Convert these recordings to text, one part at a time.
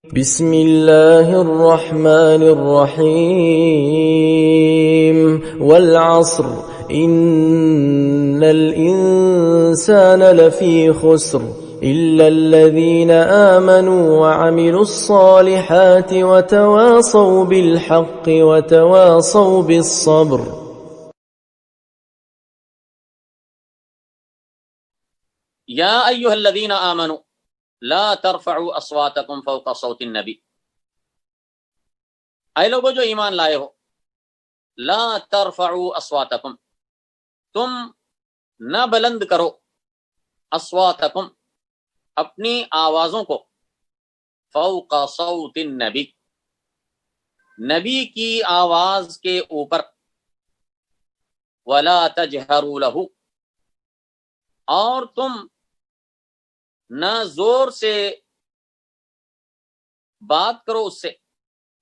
بسم اللہ الرحمن الرحیم والعصر ان الانسان لفی خسر الا الذین آمنوا وعملوا الصالحات وتواصوا بالحق وتواصوا بالصبر۔ یا ایھا الذین آمنوا لا ترفعوا اصواتکم فوق صوت النبی، اے لوگو جو ایمان لائے ہو، لا ترفعوا اصواتکم، تم نہ بلند کرو، اصواتکم اپنی آوازوں کو، فوق صوت النبی نبی کی آواز کے اوپر، ولا تجہروا لہ اور تم نہ زور سے بات کرو اس سے،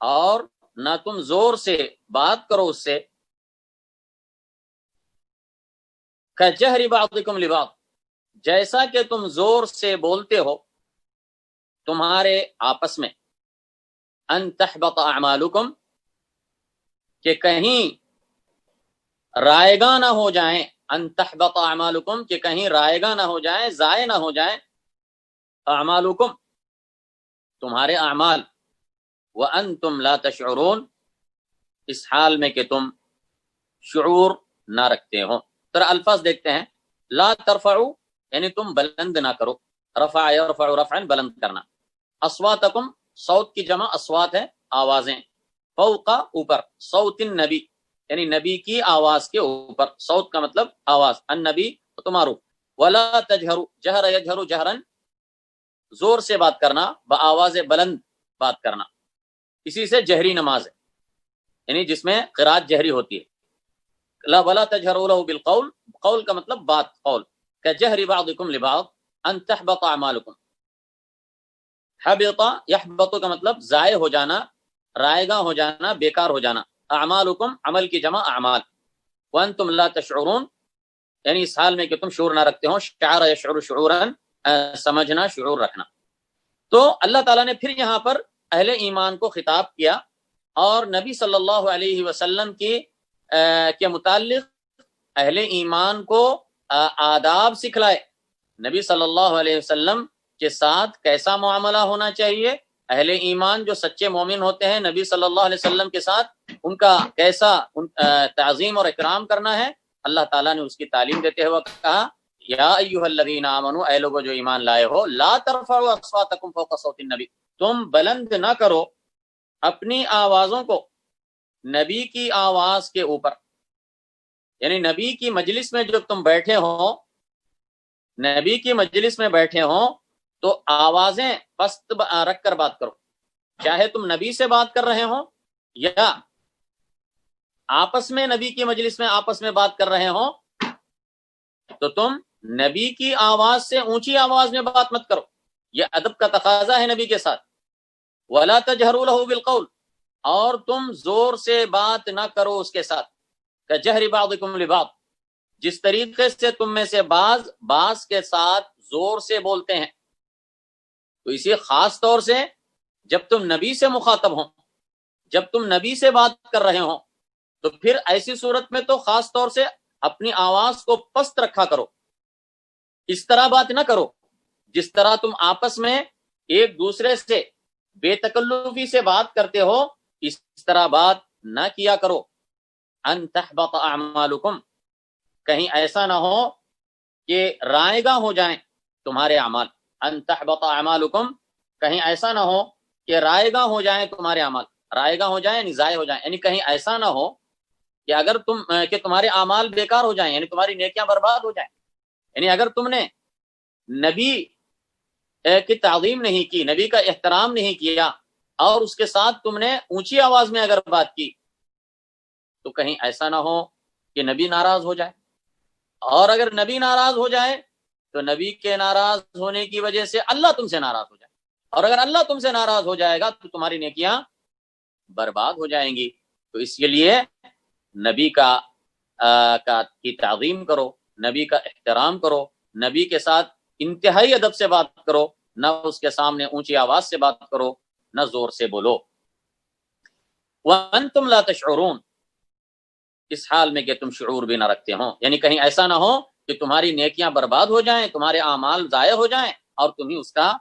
اور نہ تم زور سے بات کرو اس سے، کجہر بعضکم لبعض جیسا کہ تم زور سے بولتے ہو تمہارے آپس میں، ان تحبط اعمالکم کہ کہیں رائیگاں نہ ہو جائیں، ان تحبط اعمالکم کہ کہیں رائیگاں نہ ہو جائیں، ضائع نہ ہو جائیں، اعمالکم تمہارے اعمال، وانتم لا تشعرون اس حال میں کہ تم شعور نہ رکھتے ہو۔ ترا الفاظ دیکھتے ہیں، لا ترفعوا یعنی تم بلند نہ کرو، رفع یرفع رفعا بلند کرنا، اصواتکم صوت کی جمع اصوات ہے آوازیں، فوق اوپر، صوت النبی یعنی نبی کی آواز کے اوپر، صوت کا مطلب آواز، النبی تو معروف، ولا تجہروا جہر یجہر جہرا زور سے بات کرنا، بآواز بلند بات کرنا، اسی سے جہری نماز ہے یعنی جس میں قرات جہری ہوتی ہے، لا ولا تجہروا لہ بالقول، قول کا مطلب بات، قول، کجہر بعضکم لبعض ان تحبط اعمالکم، حبط یحبط کا مطلب ضائع ہو جانا، رائیگاں ہو جانا، بیکار ہو جانا، اعمالکم عمل کی جمع اعمال، وانتم لا تشعرون یعنی اس حال میں کہ تم شعور نہ رکھتے ہو، شعر یشعر شعورا سمجھنا، شعور رکھنا۔ تو اللہ تعالیٰ نے پھر یہاں پر اہل ایمان کو خطاب کیا اور نبی صلی اللہ علیہ وسلم کے متعلق اہل ایمان کو آداب سکھلائے، نبی صلی اللہ علیہ وسلم کے ساتھ کیسا معاملہ ہونا چاہیے، اہل ایمان جو سچے مومن ہوتے ہیں نبی صلی اللہ علیہ وسلم کے ساتھ ان کا کیسا تعظیم اور اکرام کرنا ہے، اللہ تعالیٰ نے اس کی تعلیم دیتے ہوئے کہا، یا ایھا الذین آمنوا اے لوگو جو ایمان لائے ہو، لا ترفعوا اصواتکم فوق صوت النبی تم بلند نہ کرو اپنی آوازوں کو نبی کی آواز کے اوپر، یعنی نبی کی مجلس میں جو تم بیٹھے ہو، نبی کی مجلس میں بیٹھے ہو تو آوازیں پست رکھ کر بات کرو، چاہے تم نبی سے بات کر رہے ہو یا آپس میں نبی کی مجلس میں آپس میں بات کر رہے ہو، تو تم نبی کی آواز سے اونچی آواز میں بات مت کرو، یہ ادب کا تقاضا ہے نبی کے ساتھ، ولا تجہروا لہ بالقول اور تم زور سے بات نہ کرو اس کے ساتھ، کجہر بعضکم لبعض جس طریقے سے تم میں سے بعض کے ساتھ زور سے بولتے ہیں، تو اسی خاص طور سے جب تم نبی سے مخاطب ہو، جب تم نبی سے بات کر رہے ہو تو پھر ایسی صورت میں تو خاص طور سے اپنی آواز کو پست رکھا کرو، اس طرح بات نہ کرو جس طرح تم آپس میں ایک دوسرے سے بے تکلفی سے بات کرتے ہو، اس طرح بات نہ کیا کرو، ان تحبط اعمالکم کہیں ایسا نہ ہو کہ رائیگاں ہو جائیں تمہارے اعمال، ان تحبط اعمالکم کہیں ایسا نہ ہو کہ رائیگاں ہو جائیں تمہارے اعمال، رائیگاں ہو جائیں یعنی ضائع ہو جائیں، یعنی کہیں ایسا نہ ہو کہ اگر کہ تمہارے اعمال بیکار ہو جائیں، یعنی تمہاری نیکیاں برباد ہو جائیں، یعنی اگر تم نے نبی کی تعظیم نہیں کی، نبی کا احترام نہیں کیا اور اس کے ساتھ تم نے اونچی آواز میں اگر بات کی تو کہیں ایسا نہ ہو کہ نبی ناراض ہو جائے، اور اگر نبی ناراض ہو جائے تو نبی کے ناراض ہونے کی وجہ سے اللہ تم سے ناراض ہو جائے، اور اگر اللہ تم سے ناراض ہو جائے گا تو تمہاری نیکیاں برباد ہو جائیں گی۔ تو اس کے لیے نبی کی تعظیم کرو، نبی کا احترام کرو، نبی کے ساتھ انتہائی ادب سے بات کرو، نہ اس کے سامنے اونچی آواز سے بات کرو، نہ زور سے بولو. وانتم لا تشعرون، اس حال میں کہ تم شعور بھی نہ رکھتے ہو، یعنی کہیں ایسا نہ ہو کہ تمہاری نیکیاں برباد ہو جائیں، تمہارے اعمال ضائع ہو جائیں اور تمہیں اس کا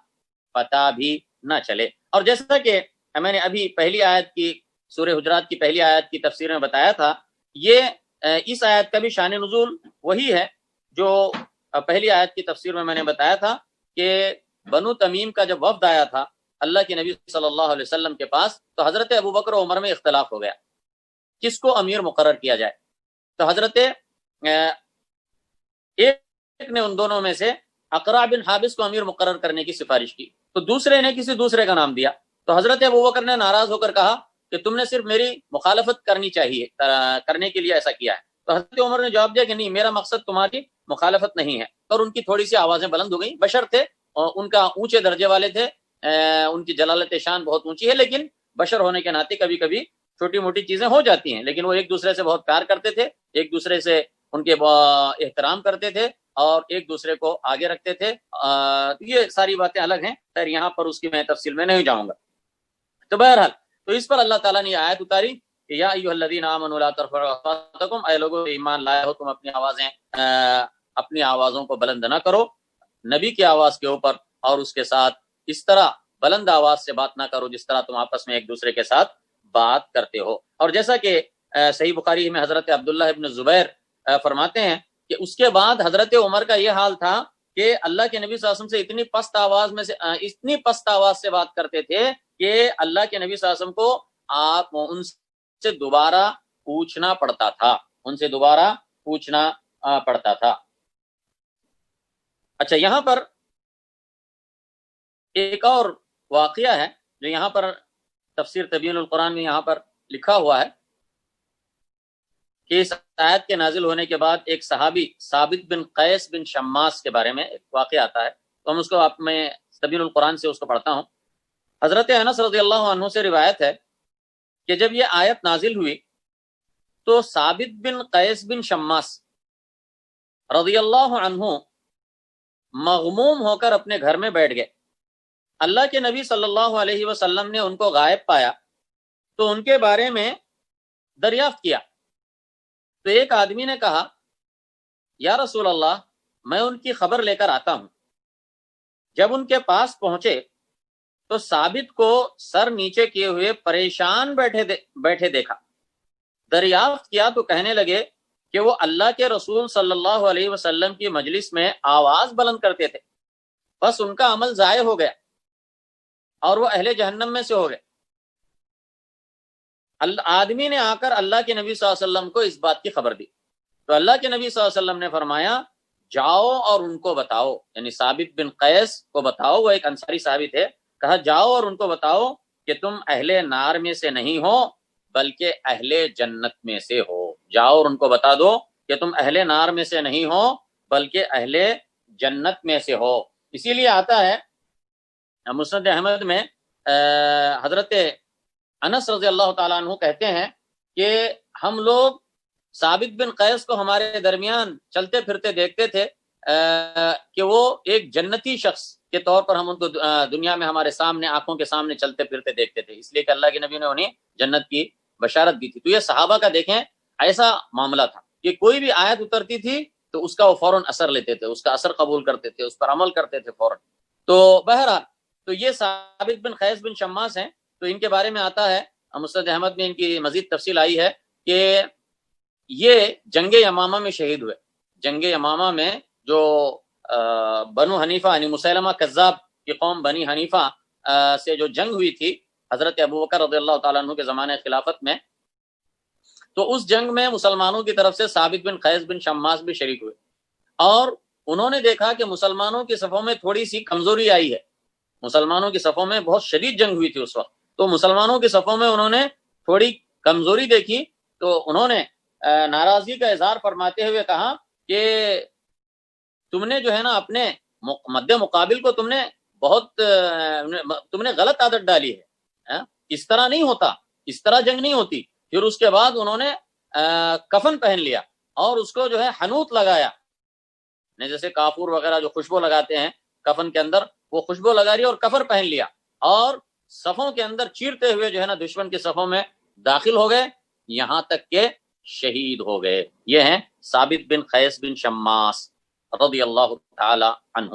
پتہ بھی نہ چلے. اور جیسا کہ میں نے ابھی پہلی آیت کی سورہ حجرات کی پہلی آیت کی تفسیر میں بتایا تھا، یہ اس آیت کا بھی شان نزول وہی ہے جو پہلی آیت کی تفسیر میں نے بتایا تھا کہ بنو تمیم کا جب وفد آیا تھا اللہ کے نبی صلی اللہ علیہ وسلم کے پاس، تو حضرت ابوبکر و عمر میں اختلاف ہو گیا کس کو امیر مقرر کیا جائے. تو حضرت ایک نے ان دونوں میں سے اقرع بن حابس کو امیر مقرر کرنے کی سفارش کی، تو دوسرے نے کسی دوسرے کا نام دیا. تو حضرت ابوبکر نے ناراض ہو کر کہا کہ تم نے صرف میری مخالفت کرنی چاہیے، کرنے کے لیے ایسا کیا ہے. تو حضرت عمر نے جواب دیا کہ نہیں، میرا مقصد تمہاری مخالفت نہیں ہے. اور ان کی تھوڑی سی آوازیں بلند ہو گئیں. بشر تھے، ان کا اونچے درجے والے تھے، ان کی جلالت شان بہت اونچی ہے، لیکن بشر ہونے کے ناطے کبھی کبھی چھوٹی موٹی چیزیں ہو جاتی ہیں. لیکن وہ ایک دوسرے سے بہت پیار کرتے تھے، ایک دوسرے سے ان کے احترام کرتے تھے اور ایک دوسرے کو آگے رکھتے تھے. یہ ساری باتیں الگ ہیں، خیر یہاں پر اس کی میں تفصیل میں نہیں جاؤں گا. تو بہرحال تو اس پر اللہ تعالیٰ نے یہ آیت اتاری کہ یا ایھا الذین آمنوا لا ترفعوا اصواتکم، اے لوگوں ایمان لائے ہو، تم اپنی آوازوں کو بلند نہ کرو نبی کی آواز کے اوپر، اور اس کے ساتھ اس طرح بلند آواز سے بات نہ کرو جس طرح تم آپس میں ایک دوسرے کے ساتھ بات کرتے ہو. اور جیسا کہ صحیح بخاری میں حضرت عبداللہ ابن زبیر فرماتے ہیں کہ اس کے بعد حضرت عمر کا یہ حال تھا کہ اللہ کے نبی صلی اللہ علیہ وسلم سے اتنی پست آواز سے بات کرتے تھے کہ اللہ کے نبی صلی اللہ علیہ وسلم کو آپ ان سے دوبارہ پوچھنا پڑتا تھا. اچھا، یہاں پر ایک اور واقعہ ہے جو یہاں پر تفسیر تبیین القرآن میں یہاں پر لکھا ہوا ہے کہ اس آیت کے نازل ہونے کے بعد ایک صحابی ثابت بن قیس بن شماس کے بارے میں ایک واقعہ آتا ہے. تو ہم اس کو میں تبیین القرآن سے اس کو پڑھتا ہوں. حضرت انس رضی اللہ عنہ سے روایت ہے کہ جب یہ آیت نازل ہوئی تو ثابت بن قیس بن شماس رضی اللہ عنہ مغموم ہو کر اپنے گھر میں بیٹھ گئے. اللہ کے نبی صلی اللہ علیہ وسلم نے ان کو غائب پایا تو ان کے بارے میں دریافت کیا. تو ایک آدمی نے کہا یا رسول اللہ، میں ان کی خبر لے کر آتا ہوں. جب ان کے پاس پہنچے تو ثابت کو سر نیچے کیے ہوئے پریشان بیٹھے دیکھا. دریافت کیا تو کہنے لگے کہ وہ اللہ کے رسول صلی اللہ علیہ وسلم کی مجلس میں آواز بلند کرتے تھے، بس ان کا عمل ضائع ہو گیا اور وہ اہل جہنم میں سے ہو گئے. آدمی نے آ کر اللہ کے نبی صلی اللہ علیہ وسلم کو اس بات کی خبر دی. تو اللہ کے نبی صلی اللہ علیہ وسلم نے فرمایا جاؤ اور ان کو بتاؤ، یعنی ثابت بن قیس کو بتاؤ، وہ ایک انصاری صحابی تھے. کہا جاؤ اور ان کو بتاؤ کہ تم اہل نار میں سے نہیں ہو بلکہ اہل جنت میں سے ہو. جاؤ اور ان کو بتا دو کہ تم اہل نار میں سے نہیں ہو بلکہ اہل جنت میں سے ہو. اسی لیے آتا ہے مسند احمد میں حضرت انس رضی اللہ تعالیٰ عنہ کہتے ہیں کہ ہم لوگ ثابت بن قیس کو ہمارے درمیان چلتے پھرتے دیکھتے تھے کہ وہ ایک جنتی شخص کے طور پر ہم ان کو دنیا میں ہمارے سامنے آنکھوں کے سامنے چلتے پھرتے دیکھتے تھے، اس لیے کہ اللہ کے نبی نے انہیں جنت کی بشارت دی تھی. تو یہ صحابہ کا دیکھیں ایسا معاملہ تھا کہ کوئی بھی آیت اترتی تھی تو اس کا وہ فوراً اثر لیتے تھے، اس کا اثر قبول کرتے تھے، اس پر عمل کرتے تھے فوراً. تو بہرحال تو یہ ثابت بن قیس بن شماس ہیں. تو ان کے بارے میں آتا ہے مسند احمد میں ان کی مزید تفصیل آئی ہے کہ یہ جنگ یمامہ میں شہید ہوئے. جنگ یمامہ میں جو بنو حنیفہ یعنی مسیلمہ کذاب کی قوم بنی حنیفہ سے جو جنگ ہوئی تھی حضرت ابوبکر رضی اللہ تعالیٰ عنہ کے زمانے خلافت میں، تو اس جنگ میں مسلمانوں کی طرف سے ثابت بن قیس بن شماس بھی شریک ہوئے اور انہوں نے دیکھا کہ مسلمانوں کی صفوں میں تھوڑی سی کمزوری آئی ہے. مسلمانوں کی صفوں میں بہت شدید جنگ ہوئی تھی اس وقت، تو مسلمانوں کی صفوں میں انہوں نے تھوڑی کمزوری دیکھی تو انہوں نے ناراضگی کا اظہار فرماتے ہوئے کہا کہ تم نے جو ہے نا اپنے مد مقابل کو تم نے غلط عادت ڈالی ہے، اس طرح نہیں ہوتا، اس طرح جنگ نہیں ہوتی. پھر اس کے بعد انہوں نے کفن پہن لیا اور اس کو جو ہے حنوط لگایا، جیسے کافور وغیرہ جو خوشبو لگاتے ہیں کفن کے اندر، وہ خوشبو لگا رہی اور کفن پہن لیا اور صفوں کے اندر چیرتے ہوئے جو ہے نا دشمن کے صفوں میں داخل ہو گئے، یہاں تک کہ شہید ہو گئے۔ یہ ہیں ثابت بن قیس بن شماس رضی اللہ تعالی عنہ۔